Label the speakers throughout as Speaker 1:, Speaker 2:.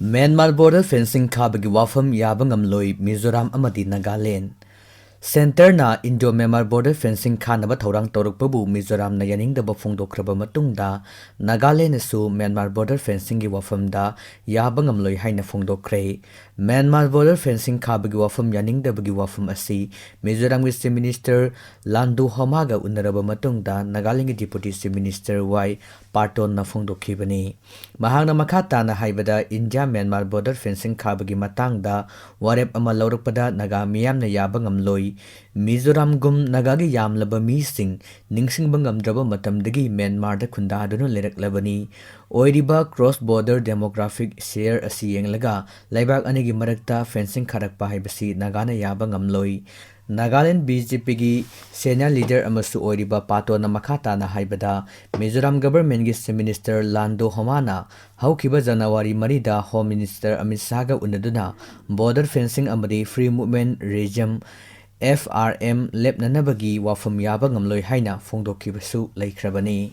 Speaker 1: Myanmar border fencing khabagi wafam yabangam loi Mizoram amadi Nagaland. Center na Indo-Myanmar border fencing khanaba thorang torukpabu Mizoram na yaningdaba phongdokraba matungda Nagaland su Myanmar border fencing gi wafam da yabangam loi haina phongdokre. Myanmar border fencing khabagi wafam yaningdaba gi wafam asi Mizoram gi Chief Minister Landu Homaga unaraba matungda Nagaland gi Deputy Chief Minister Y Parton na phongdokhibani. Mahangna makhata na haibada India Myanmar border fencing khabagi matangda warep ama laurukpada Naga miyam na yabangam loi Mizoram gum Nagagi yamlaba mising ningsing bangam draba matamdagi Myanmar da khundaduna lerak oiriba cross border demographic share asi yenglaga laibak anigi marakta fencing kharakpa haibasi Nagana yabangam loi Nagaland BSF gi senior leader amasu oiriba pato na makhata na haibada Mizoram government gi Chief Minister Lando Homana haukiba January marida Home Minister Amit Shah ga unaduna border fencing amadi free movement regime FRM lepnanabagi wafam yabangam loi haina phongdokhibasu laikhrabani.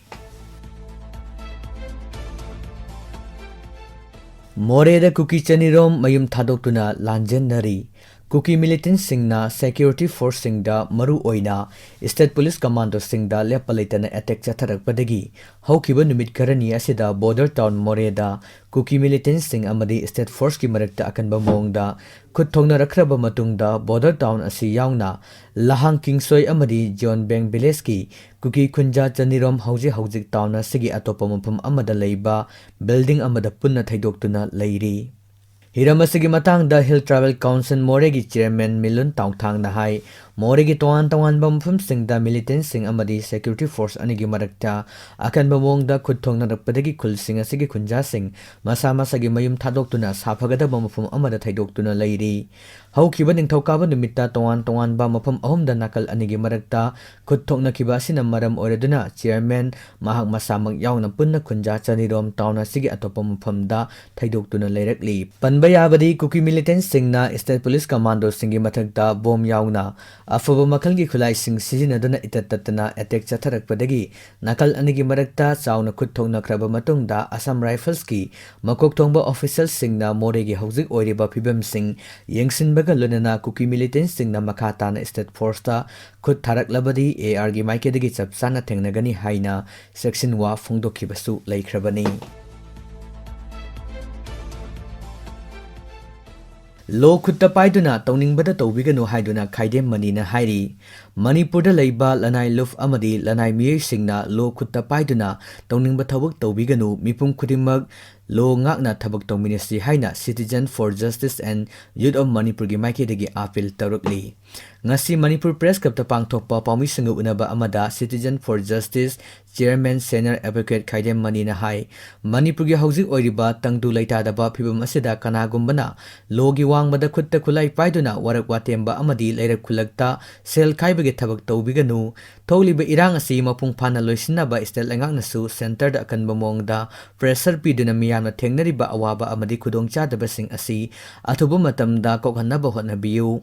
Speaker 1: Morehda kuki chanirom mayum thadoktuna lanjennari kuki militant singna security force singda maru oina state police commando singda lepalaitana attack chatharakpadagi haukiba numit karani asida border town Morehda kuki militant sing amadi state force ki marakta akanba mongda khutthongna rakraba matungda border town asi yauna lahang kingsoi amadi John Beng village ki kuki khunja chanirom hauji town asigi atopa mafam amada leiba building amada punna thaidoktuna leiri. Hiramasigi matang the Hill Travel Council Moregi Chairman Milun Tangthang na hai Moregi Toan bamfum sing the militant sing amadi security force anigi marakta akan bamong da khutthong na rakpadagi khul sing asigi khunja sing masa masagi mayum thadoktuna saphagada bamfum amada thaidoktuna leiri haukiba ningthokaba numitta toan ba mafam ahum da nakal anigi marakta khutthong na kiba sina maram oreduna chairman mahak masamang yauna punna khunja chanirom town asigi atopa mafam da thaidoktuna leirakli Bayabadi kuki militant singna state police commando singi mathakta bom yauna afaba makalgi khulai sing sizinaduna itatatana attack chatharakpadagi nakal anigi marakta chauna khutthongna khraba matungda Assam Rifles ki makok thongba official singna moregi hauzik oiriba phibam sing yengsinbaga lunana kuki militant singna makhata na state force ta khut tharaklabadi AR gi maikedagi chapsana thengnagani haina section wa phongdokhibasu laikhrabani. Lo khutta paiduna tawningbada tawbiganu haiduna khaidem manina hairi Manipurda leiba lanai luf amadi lanai miyei singna lo khutta paiduna tawningba thabak tawbiganu mipum khudimmak lo ngakna thabak tawminasi haina Citizen for Justice and Youth of Manipur gi maikedagi appeal tawrukli ngasi Manipur Press Club ta pangthokpa paumi singa unaba amada Citizen for Justice Chairman Senior Advocate Khaidem Manina hai Manipur gi hauzik oiriba tangdu leitadaba phibam asida kanagumbana logi wangmada khutta khulai paiduna warak watemba amadi leirak khulakta sel khaibagi thabak tawbiganu tholiba irang asi mapung phana loisinaba stel angaknasu center da akanba mongda pressure piduna miyamna thengnariba awaba amadi khudongchadaba sing asi athuba matamda kokhanaba hotnabiyu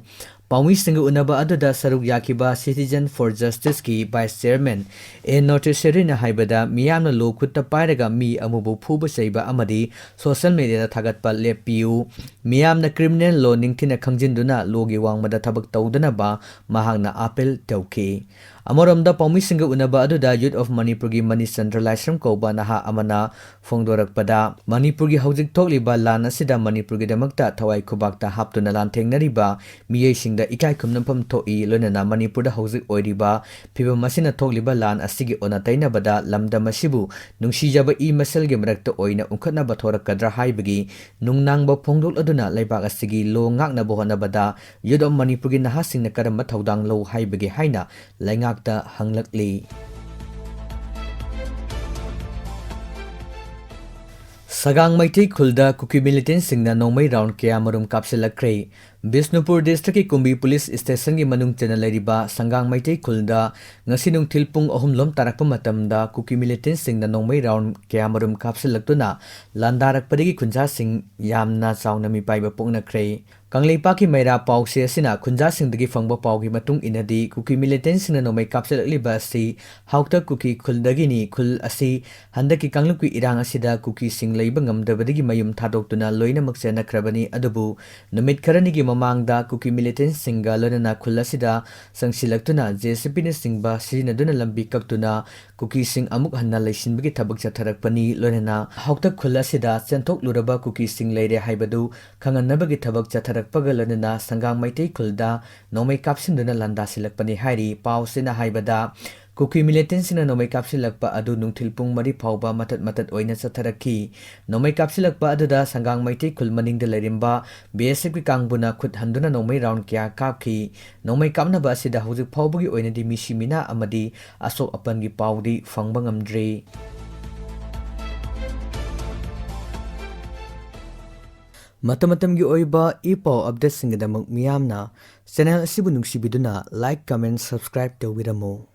Speaker 1: Pawi singa unaba aduda saruk yakiba Citizen for Justice ki Vice Chairman noticery na haibada miyamna lo khutta pairaga mi amubu phuba seiba amadi social media da thagatpa lepiu miyamna criminal law ningthina khangjinduna logi wangmada thabak tawdana ba mahangna appeal tawki Amoramda paumi singa unaba aduda Youth of Manipur gi Mani Centralization koba naha amana phongdorakpada Manipur gi hauzik thokliba lan asida Manipur gi damakta thawai khubakta haptuna lan thengnariba miyei singda ikai khumnapam thoi lonana Manipur da hauzik oiriba phibam masina thokliba lan asigi ona tainabada lamda masibu nungsijaba masal gi marakta oina unkhatna bathorakadra haibagi nungnangba phongdol aduna laibak asigi lo ngakna bohonabada Youth of Manipur gi naha singna karamba thaudang lo haibagi haina laingakta hanglakli Sagang Maitei Khulda kuki militant singna nongmei round kaya marum kapsinlkhre Bisnupur district ki Kumbi police station ki manung chena leriba sangang maitei khulda ngasi nungthil pung ahum lom tarakpa matamda kuki militant singna nongmei round kyamarum kapsinlkhre landarak padigi khunja sing yamna chauna mi paiba poknakhre Kanglei Paki Meira Pau se asina khunja singdagi fangba pau gi matung inadi kuki militant singna nongmei kapsilakliba asi haukta kuki khuldagi ni khul asi handaki kanglukki irang asida kuki sing leiba ngamdabadagi mayum thadoktuna loina mak chenakhrebani adubu numit kharani gi mamangda kuki militant singa lonana khul asida sangsilaktuna JCP ni singba sirinaduna lambi kaktuna kuki sing amuk hanna leisinbagi thabak chatharakpani lonana haukta khul asida chenthok luraba kuki sing leire haibadu khanganabagi thabak chatharak Pagalanana Sangang Maitei Khulda Nongmei Kapsinduna Landa Silakpani Hairi Pau Sina Haibada Kuki militant sina Nongmei Kapsilakpa adu nungthil pung mari phauba matat oina chatharaki Nongmei Kapsilakpa aduda Sangang Maitei Khul maningda lerimba BSF ki kangbuna khut handuna Nongmei round kya kapki Nongmei kapnaba asida hojik phaubugi oina di misimina amadi asok apan gi paudi fangba ngamdre Matamatamgi oiba ipaw update singedamuk miyamna channel asibu nungsibiduna like comment subscribe tawiramo